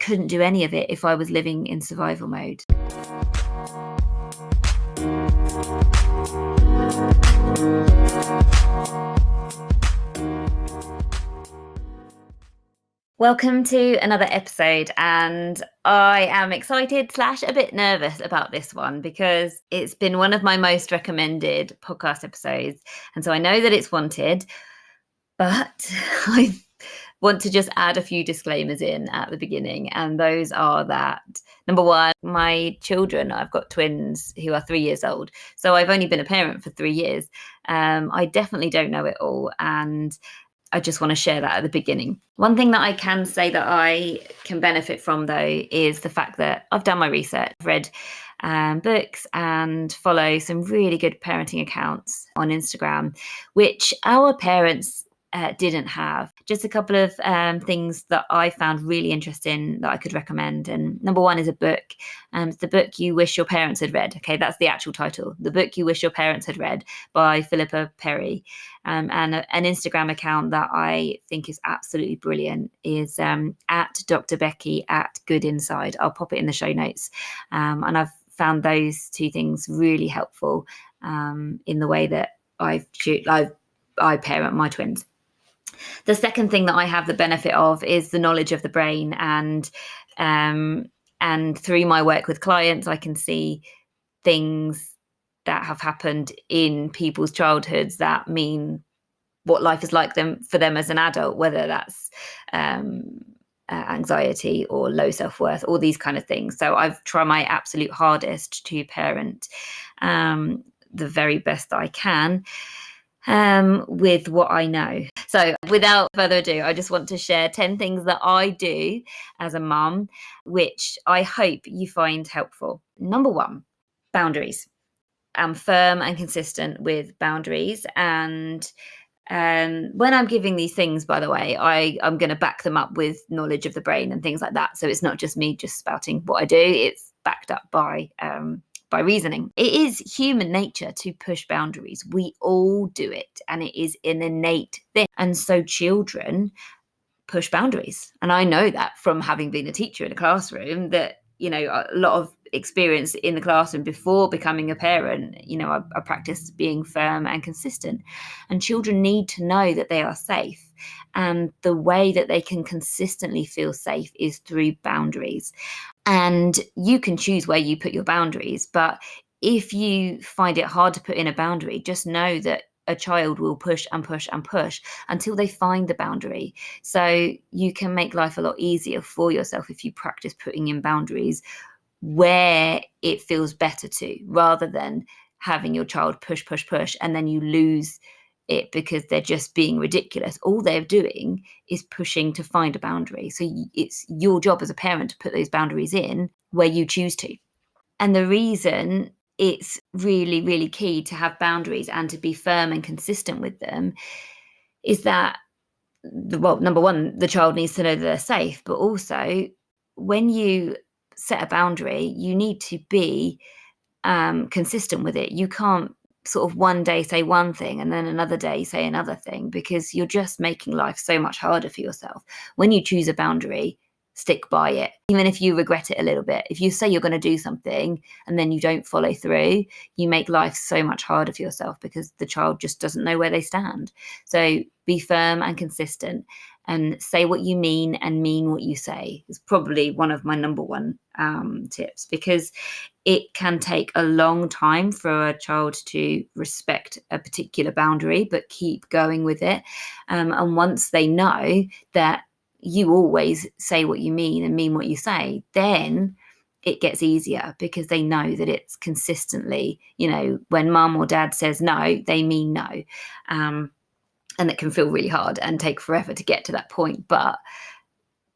couldn't do any of it if I was living in survival mode. Welcome to another episode, and I am excited / a bit nervous about this one because it's been one of my most recommended podcast episodes, and so I know that it's wanted, but I want to just add a few disclaimers in at the beginning, and those are that, number one, my children, I've got twins who are 3 years old, so I've only been a parent for 3 years. I definitely don't know it all, and I just want to share that at the beginning. One thing that I can say that I can benefit from, though, is the fact that I've done my research, I've read books and follow some really good parenting accounts on Instagram, which our parents didn't have. Just a couple of things that I found really interesting that I could recommend. And number one is a book. It's The Book You Wish Your Parents Had Read. Okay, that's the actual title. The Book You Wish Your Parents Had Read by Phillipa Perry. And an Instagram account that I think is absolutely brilliant is at Dr. Becky at Good Inside. I'll pop it in the show notes. And I've found those two things really helpful in the way that I parent my twins. The second thing that I have the benefit of is the knowledge of the brain, and through my work with clients, I can see things that have happened in people's childhoods that mean what life is like for them as an adult, whether that's anxiety or low self-worth, all these kind of things. So I've tried my absolute hardest to parent the very best that I can with what I know. So without further ado, I just want to share 10 things that I do as a mum, which I hope you find helpful. Number one, boundaries. I'm firm and consistent with boundaries. And when I'm giving these things, by the way, I'm going to back them up with knowledge of the brain and things like that. So it's not just me just spouting what I do. It's backed up by reasoning. It is human nature to push boundaries. We all do it, and it is an innate thing. And so children push boundaries. And I know that from having been a teacher in a classroom, that, you know, a lot of experience in the classroom before becoming a parent, you know, I practiced being firm and consistent. And children need to know that they are safe. And the way that they can consistently feel safe is through boundaries. And you can choose where you put your boundaries. But if you find it hard to put in a boundary, just know that a child will push and push and push until they find the boundary. So you can make life a lot easier for yourself if you practice putting in boundaries where it feels better to, rather than having your child push, push, push, and then you lose it because they're just being ridiculous. All they're doing is pushing to find a boundary. So it's your job as a parent to put those boundaries in where you choose to. And the reason it's really, really key to have boundaries and to be firm and consistent with them is that, well, number one, the child needs to know that they're safe, but also when you set a boundary, you need to be consistent with it. You can't sort of one day say one thing and then another day say another thing, because you're just making life so much harder for yourself. When you choose a boundary, stick by it, even if you regret it a little bit. If you say you're going to do something and then you don't follow through, you make life so much harder for yourself because the child just doesn't know where they stand. So be firm and consistent and say what you mean and mean what you say is probably one of my number one tips, because it can take a long time for a child to respect a particular boundary but keep going with it. And once they know that you always say what you mean and mean what you say, then it gets easier because they know that it's consistently, you know, when mum or dad says no, they mean no. And it can feel really hard and take forever to get to that point, but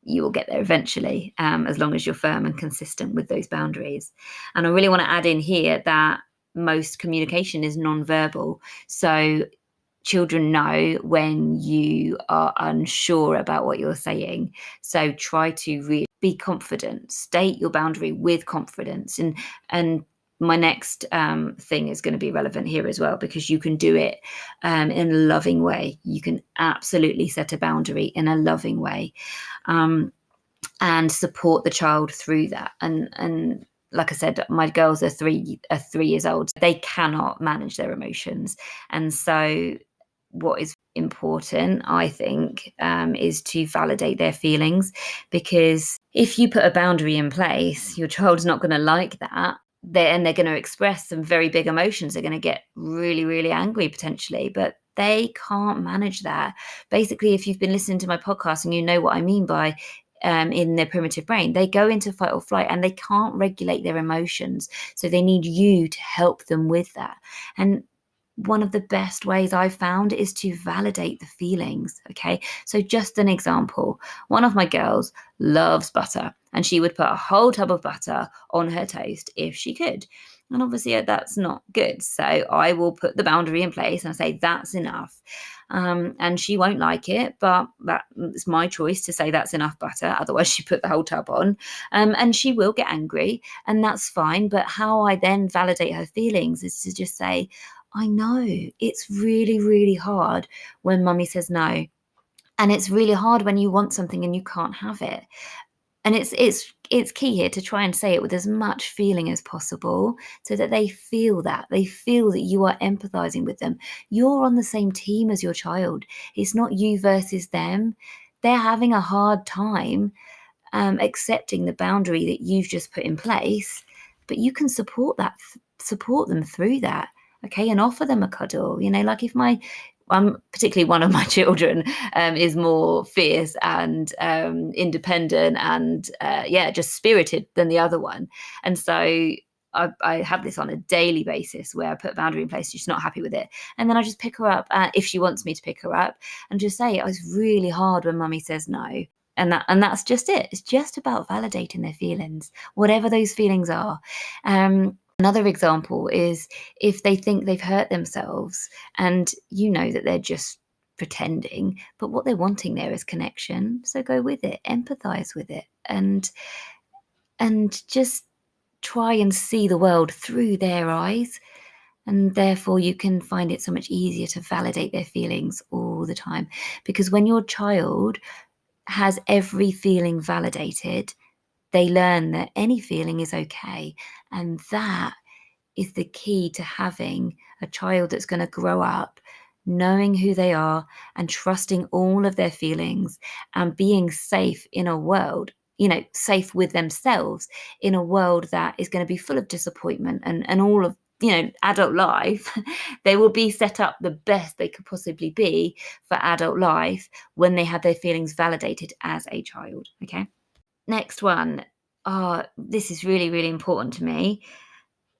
you will get there eventually, as long as you're firm and consistent with those boundaries. And I really want to add in here that most communication is non-verbal. So children know when you are unsure about what you're saying. So try to really be confident, state your boundary with confidence. And my next thing is going to be relevant here as well, because you can do it in a loving way. You can absolutely set a boundary in a loving way. and support the child through that. And like I said, my girls are 3 years old. They cannot manage their emotions. And so what is important, I think, is to validate their feelings, because if you put a boundary in place, your child's not going to like that. They're going to express some very big emotions. They're going to get really, really angry potentially, but they can't manage that. Basically, if you've been listening to my podcast and you know what I mean by in their primitive brain, they go into fight or flight and they can't regulate their emotions. So they need you to help them with that. And one of the best ways I've found is to validate the feelings. Okay. So just an example, one of my girls loves butter and she would put a whole tub of butter on her toast if she could. And obviously that's not good. So I will put the boundary in place and I say, that's enough. And she won't like it, but it's my choice to say that's enough butter. Otherwise she put the whole tub on. And she will get angry and that's fine. But how I then validate her feelings is to just say, I know it's really, really hard when mummy says no. And it's really hard when you want something and you can't have it. And it's key here to try and say it with as much feeling as possible so that they feel that you are empathizing with them. You're on the same team as your child. It's not you versus them. They're having a hard time accepting the boundary that you've just put in place, but you can support them through that. Okay, and offer them a cuddle. Like if particularly one of my children is more fierce and independent and just spirited than the other one. And so I have this on a daily basis where I put a boundary in place. She's not happy with it. And then I just pick her up if she wants me to pick her up and just say, oh, it's really hard when mummy says no. And that's just it. It's just about validating their feelings, whatever those feelings are. Another example is if they think they've hurt themselves and you know that they're just pretending, but what they're wanting there is connection. So go with it, empathize with it, and just try and see the world through their eyes. And therefore you can find it so much easier to validate their feelings all the time. Because when your child has every feeling validated, they learn that any feeling is okay. And that is the key to having a child that's going to grow up knowing who they are and trusting all of their feelings and being safe in a world, safe with themselves in a world that is going to be full of disappointment and all of, adult life. They will be set up the best they could possibly be for adult life when they have their feelings validated as a child. Okay. Next one. This is really, really important to me.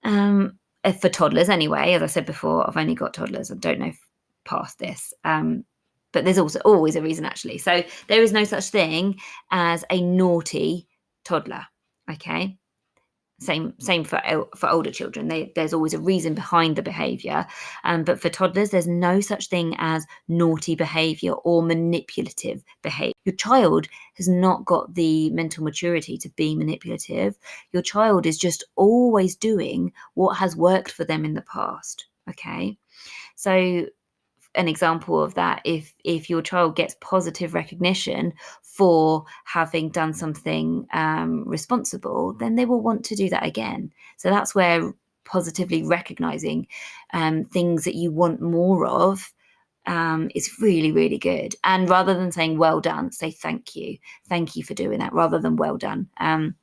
For toddlers anyway, as I said before, I've only got toddlers. I don't know past this. But there's also always a reason, actually. So there is no such thing as a naughty toddler. Okay. Same for older children. There's always a reason behind the behaviour. But for toddlers, there's no such thing as naughty behaviour or manipulative behaviour. Your child has not got the mental maturity to be manipulative. Your child is just always doing what has worked for them in the past. Okay. So an example of that, if your child gets positive recognition for having done something responsible, then they will want to do that again. So that's where positively recognizing things that you want more of is really, really good. And rather than saying well done, say thank you for doing that, rather than well done. And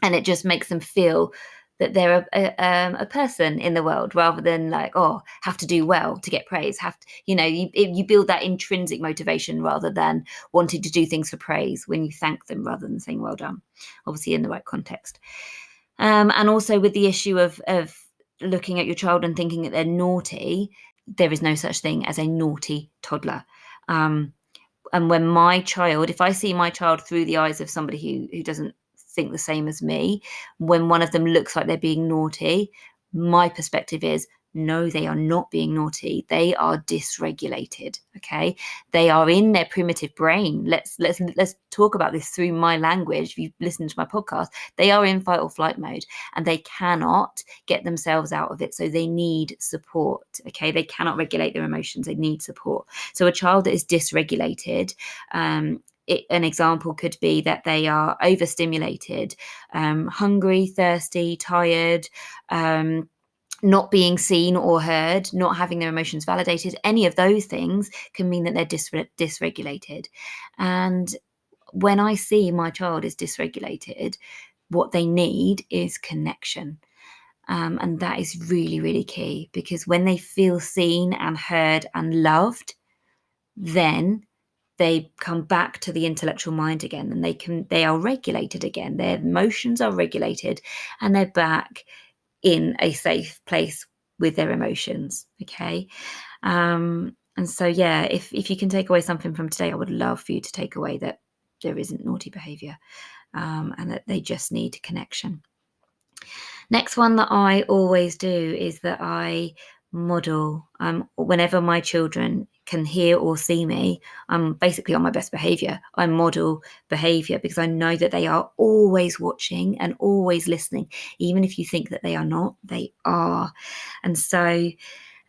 it just makes them feel that they're a person in the world, rather than like, have to do well to get praise. You build that intrinsic motivation rather than wanting to do things for praise when you thank them rather than saying well done, obviously in the right context. And also with the issue of looking at your child and thinking that they're naughty, there is no such thing as a naughty toddler. And when if I see my child through the eyes of somebody who doesn't think the same as me, when one of them looks like they're being naughty, my perspective is, no, they are not being naughty. They are dysregulated. Okay. They are in their primitive brain. Let's talk about this through my language. If you've listened to my podcast, they are in fight or flight mode and they cannot get themselves out of it. So they need support. Okay. They cannot regulate their emotions. They need support. So a child that is dysregulated, an example could be that they are overstimulated, hungry, thirsty, tired, not being seen or heard, not having their emotions validated. Any of those things can mean that they're dysregulated. And when I see my child is dysregulated, what they need is connection. And that is really, really key, because when they feel seen and heard and loved, then they come back to the intellectual mind again, and they are regulated again. Their emotions are regulated, and they're back in a safe place with their emotions. Okay. And so, yeah, if you can take away something from today, I would love for you to take away that there isn't naughty behavior, and that they just need connection. Next one that I always do is that I model, whenever my children can hear or see me, I'm basically on my best behavior. I model behavior because I know that they are always watching and always listening. Even if you think that they are not, they are. And so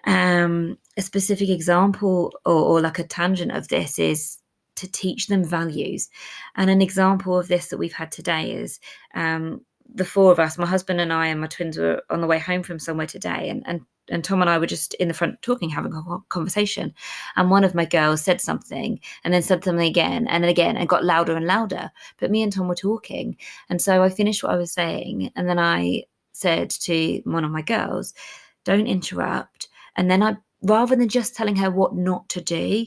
a specific example, or like a tangent of this, is to teach them values. And an example of this that we've had today is, the four of us, my husband and I and my twins, were on the way home from somewhere today, and Tom and I were just in the front talking, having a conversation, and one of my girls said something and then said something again and again, and got louder and louder. But me and Tom were talking, and so I finished what I was saying, and then I said to one of my girls, "Don't interrupt." And then rather than just telling her what not to do,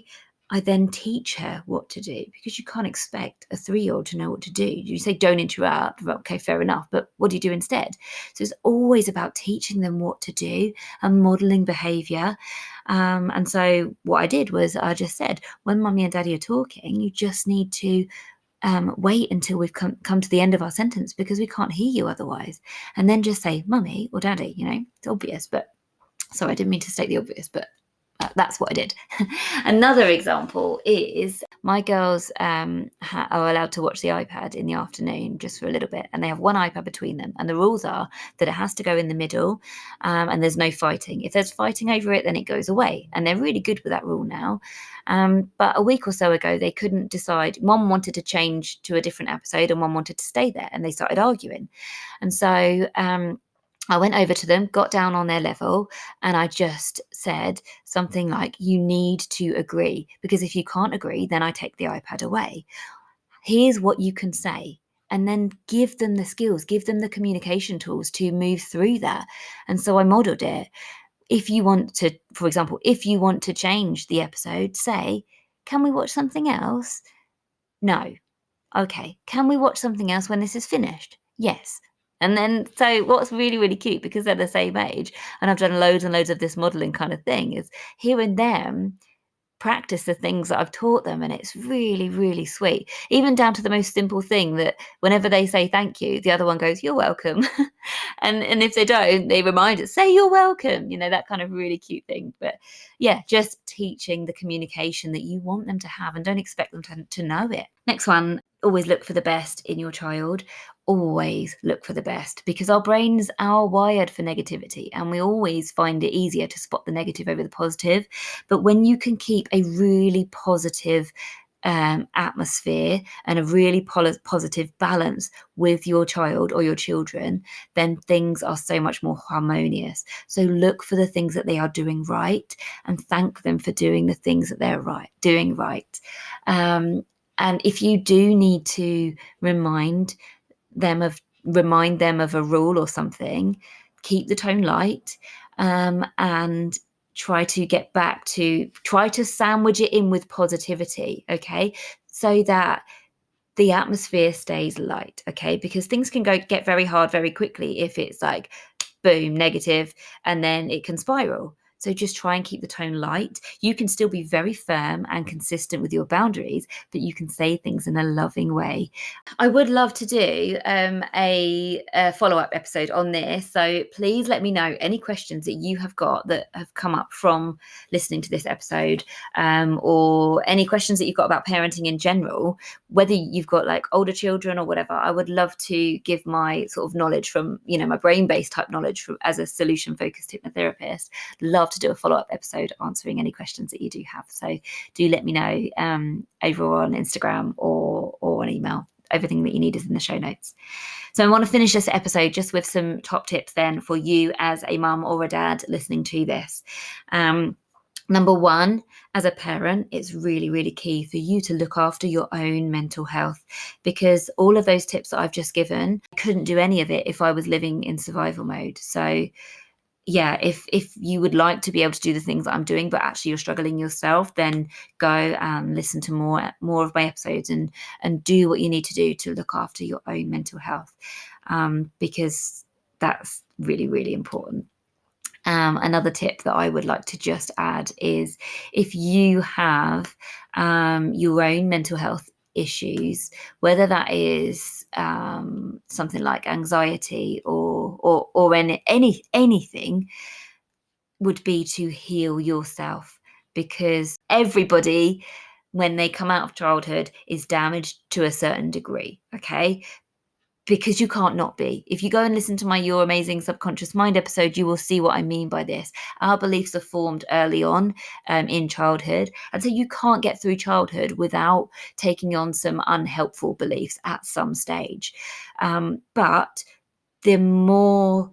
I then teach her what to do, because you can't expect a 3-year-old to know what to do. You say, "Don't interrupt." Well, okay, fair enough. But what do you do instead? So it's always about teaching them what to do and modeling behavior. And so what I did was I just said, when Mummy and Daddy are talking, you just need to wait until we've come to the end of our sentence, because we can't hear you otherwise. And then just say, "Mummy" or "Daddy." It's obvious, but sorry, I didn't mean to state the obvious, but that's what I did. Another example is my girls are allowed to watch the iPad in the afternoon just for a little bit, and they have one iPad between them. And the rules are that it has to go in the middle, and there's no fighting. If there's fighting over it, then it goes away. And they're really good with that rule now. But a week or so ago, they couldn't decide. One wanted to change to a different episode and one wanted to stay there, and they started arguing. And so I went over to them, got down on their level, and I just said something like, "You need to agree, because if you can't agree, then I take the iPad away. Here's what you can say." And then give them the skills, give them the communication tools to move through that. And so I modeled it. If you want to, for example, if you want to change the episode, say, "Can we watch something else?" "No." "Okay. Can we watch something else when this is finished?" "Yes." And then, so what's really, really cute, because they're the same age, and I've done loads and loads of this modeling kind of thing, is hearing them practice the things that I've taught them. And it's really, really sweet, even down to the most simple thing, that whenever they say thank you, the other one goes, "You're welcome." and if they don't, they remind us, "Say you're welcome," that kind of really cute thing. But yeah, just teaching the communication that you want them to have, and don't expect them to know it. Next one, always look for the best in your child. Always look for the best, because our brains are wired for negativity, and we always find it easier to spot the negative over the positive. But when you can keep a really positive atmosphere and a really positive balance with your child or your children, then things are so much more harmonious. So look for the things that they are doing right, and thank them for doing the things that they're doing right. And if you do need to remind them of a rule or something, keep the tone light, and try to sandwich it in with positivity, okay, so that the atmosphere stays light, okay, because things can get very hard very quickly if it's like boom, negative, and then it can spiral. So just try and keep the tone light. You can still be very firm and consistent with your boundaries, but you can say things in a loving way. I would love to do a follow-up episode on this. So please let me know any questions that you have got that have come up from listening to this episode, or any questions that you've got about parenting in general, whether you've got like older children or whatever. I would love to give my sort of knowledge from, my brain-based type knowledge as a solution-focused hypnotherapist. Love to do a follow-up episode answering any questions that you do have. So do let me know over on Instagram or on email. Everything that you need is in the show notes. So I want to finish this episode just with some top tips then for you as a mum or a dad listening to this. Number one, as a parent, it's really, really key for you to look after your own mental health, because all of those tips that I've just given, I couldn't do any of it if I was living in survival mode. So yeah, if you would like to be able to do the things that I'm doing, but actually you're struggling yourself, then go and listen to more of my episodes and do what you need to do to look after your own mental health, because that's really, really important. Another tip that I would like to just add is if you have your own mental health issues, whether that is something like anxiety or anything, would be to heal yourself, because everybody, when they come out of childhood, is damaged to a certain degree. Okay. Because you can't not be. If you go and listen to my Your Amazing Subconscious Mind episode, you will see what I mean by this. Our beliefs are formed early on in childhood. And so you can't get through childhood without taking on some unhelpful beliefs at some stage. But the more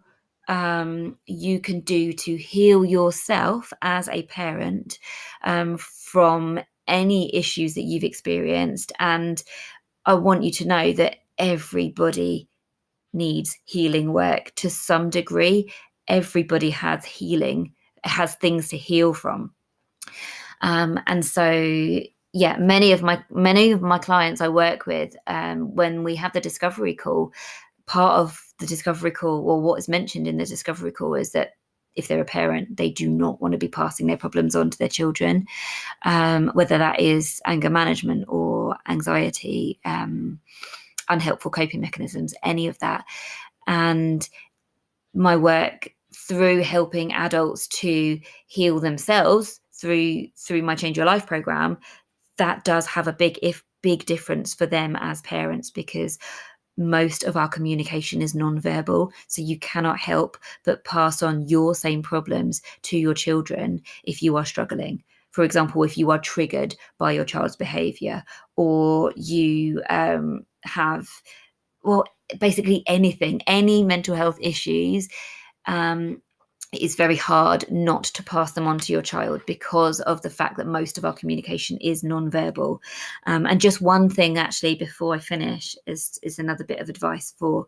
you can do to heal yourself as a parent from any issues that you've experienced. And I want you to know that everybody needs healing work to some degree. Everybody has things to heal from. And so, yeah, many of my clients I work with, when we have the discovery call, part of the discovery call, or what is mentioned in the discovery call, is that if they're a parent, they do not want to be passing their problems on to their children, whether that is anger management or anxiety, unhelpful coping mechanisms, any of that. And my work through helping adults to heal themselves through my Change Your Life program, that does have a big difference for them as parents, because most of our communication is non-verbal. So you cannot help but pass on your same problems to your children if you are struggling. For example, if you are triggered by your child's behavior, or you have, well, basically anything, any mental health issues, it's very hard not to pass them on to your child, because of the fact that most of our communication is non-verbal. And just one thing, actually, before I finish, is another bit of advice for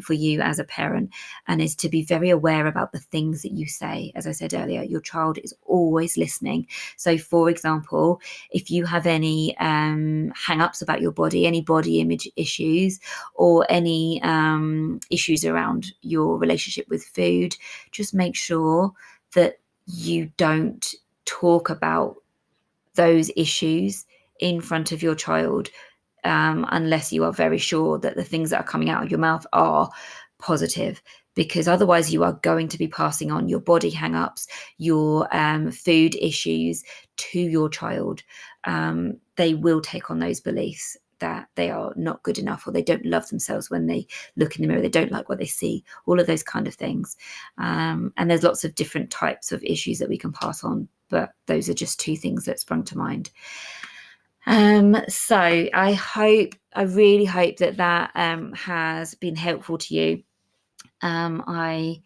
you as a parent, and is to be very aware about the things that you say. As I said earlier, your child is always listening. So, for example, if you have any hang-ups about your body, any body image issues, or any issues around your relationship with food, just make sure that you don't talk about those issues in front of your child, unless you are very sure that the things that are coming out of your mouth are positive, because otherwise you are going to be passing on your body hang-ups, your food issues to your child. They will take on those beliefs that they are not good enough, or they don't love themselves when they look in the mirror, they don't like what they see, all of those kind of things. And there's lots of different types of issues that we can pass on, but those are just two things that sprung to mind. So I really hope that has been helpful to you. I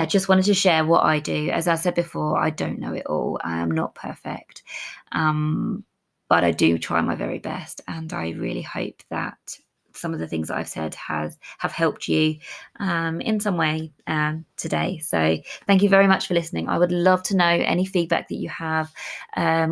just wanted to share what I do. As I said before, I don't know it all. I am not perfect. But I do try my very best, and I really hope that some of the things that I've said have helped you in some way today. So thank you very much for listening. I would love to know any feedback that you have,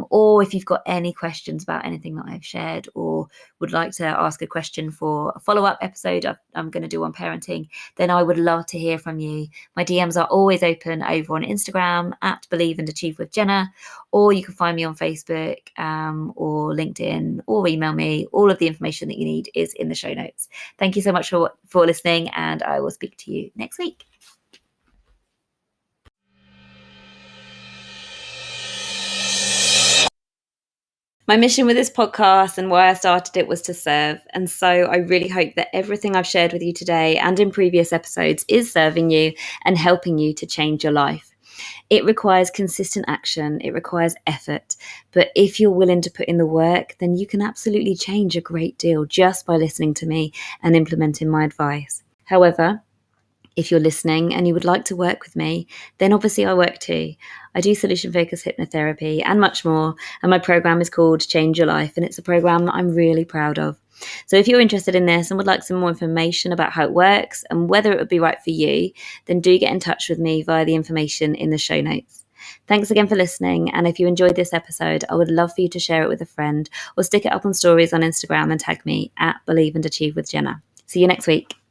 or if you've got any questions about anything that I've shared, or would like to ask a question for a follow-up episode I'm going to do on parenting, then I would love to hear from you. My DMs are always open over on Instagram at Believe and Achieve with Jenna, or you can find me on Facebook or LinkedIn, or email me. All of the information that you need is in the show notes. Thank you so much for listening, and I will speak to you next week. My mission with this podcast and why I started it was to serve. And so I really hope that everything I've shared with you today and in previous episodes is serving you and helping you to change your life. It requires consistent action, it requires effort. But if you're willing to put in the work, then you can absolutely change a great deal just by listening to me and implementing my advice. However, if you're listening and you would like to work with me, then obviously I work too. I do solution focused hypnotherapy and much more. And my program is called Change Your Life. And it's a program that I'm really proud of. So if you're interested in this and would like some more information about how it works and whether it would be right for you, then do get in touch with me via the information in the show notes. Thanks again for listening. And if you enjoyed this episode, I would love for you to share it with a friend or stick it up on stories on Instagram and tag me at Believe and Achieve with Jenna. See you next week.